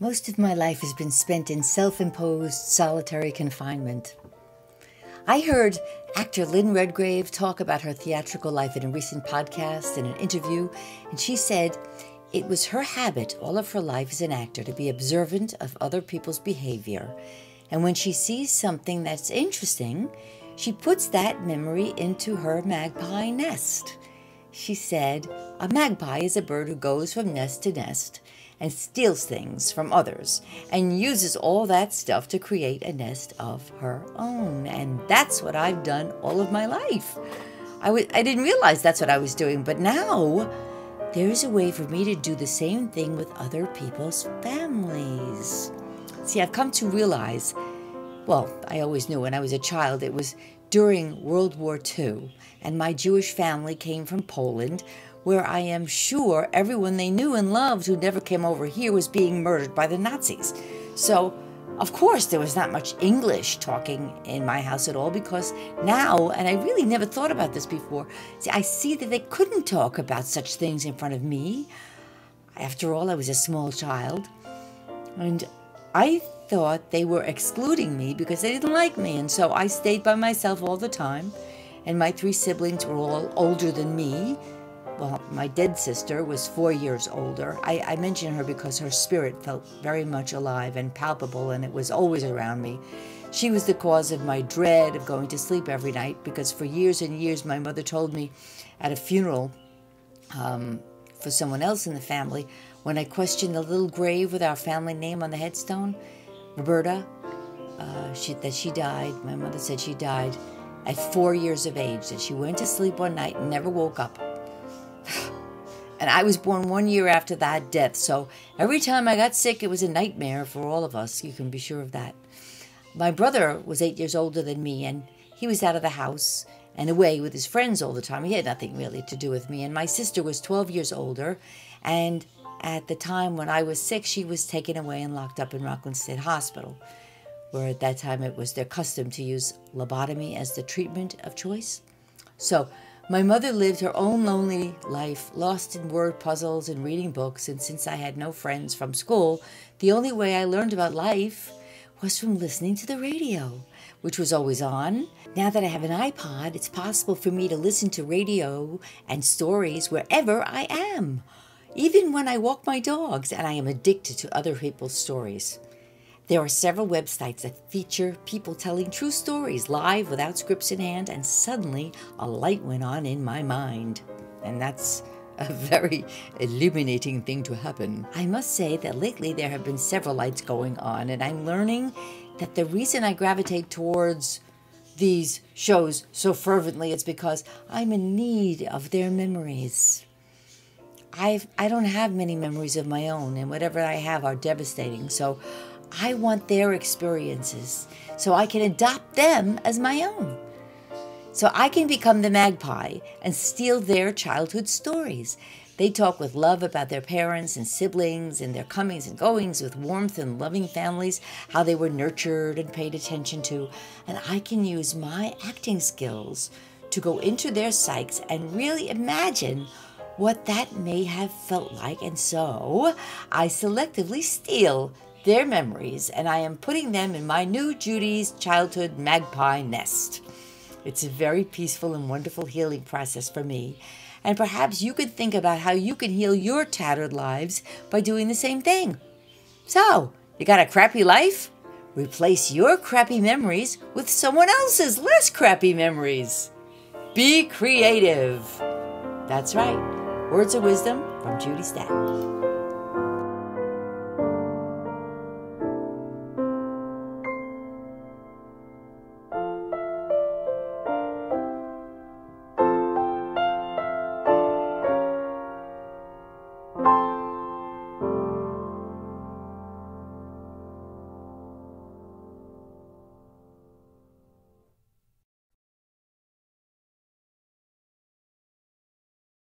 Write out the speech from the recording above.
Most of my life has been spent in self-imposed solitary confinement. I heard actor Lynn Redgrave talk about her theatrical life in a recent podcast and an interview, and she said it was her habit all of her life as an actor to be observant of other people's behavior. And when she sees something that's interesting, she puts that memory into her magpie nest. She said, a magpie is a bird who goes from nest to nest and steals things from others and uses all that stuff to create a nest of her own. And that's what I've done all of my life. I didn't realize that's what I was doing, but now there's a way for me to do the same thing with other people's families. See, I've come to realize, well, I always knew when I was a child, it was during World War II, and my Jewish family came from Poland, where I am sure everyone they knew and loved who never came over here was being murdered by the Nazis. So, of course, there was not much English talking in my house at all, because now, and I really never thought about this before, I see that they couldn't talk about such things in front of me. After all, I was a small child, and I thought they were excluding me because they didn't like me, and so I stayed by myself all the time, and my 3 siblings were all older than me. Well, my dead sister was 4 years older. I mention her because her spirit felt very much alive and palpable, and it was always around me. She was the cause of my dread of going to sleep every night, because for years and years my mother told me at a funeral for someone else in the family, when I questioned the little grave with our family name on the headstone, Roberta, that she died. My mother said she died at 4 years of age, that she went to sleep one night and never woke up. And I was born 1 year after that death, so every time I got sick, it was a nightmare for all of us. You can be sure of that. My brother was 8 years older than me, and he was out of the house and away with his friends all the time. He had nothing really to do with me. And my sister was 12 years older, and at the time when I was sick, she was taken away and locked up in Rockland State Hospital, where at that time it was their custom to use lobotomy as the treatment of choice. So my mother lived her own lonely life, lost in word puzzles and reading books, and since I had no friends from school, the only way I learned about life was from listening to the radio, which was always on. Now that I have an iPod, it's possible for me to listen to radio and stories wherever I am, even when I walk my dogs, and I am addicted to other people's stories. There are several websites that feature people telling true stories live without scripts in hand, and suddenly a light went on in my mind. And that's a very illuminating thing to happen. I must say that lately there have been several lights going on, and I'm learning that the reason I gravitate towards these shows so fervently is because I'm in need of their memories. I don't have many memories of my own, and whatever I have are devastating, so I want their experiences so I can adopt them as my own. So I can become the magpie and steal their childhood stories. They talk with love about their parents and siblings and their comings and goings, with warmth and loving families, how they were nurtured and paid attention to. And I can use my acting skills to go into their psyches and really imagine what that may have felt like. And so I selectively steal their memories, and I am putting them in my new Judy's childhood magpie nest. It's a very peaceful and wonderful healing process for me, and perhaps you could think about how you can heal your tattered lives by doing the same thing. So, you got a crappy life? Replace your crappy memories with someone else's less crappy memories. Be creative. That's right. Words of wisdom from Judy Stack.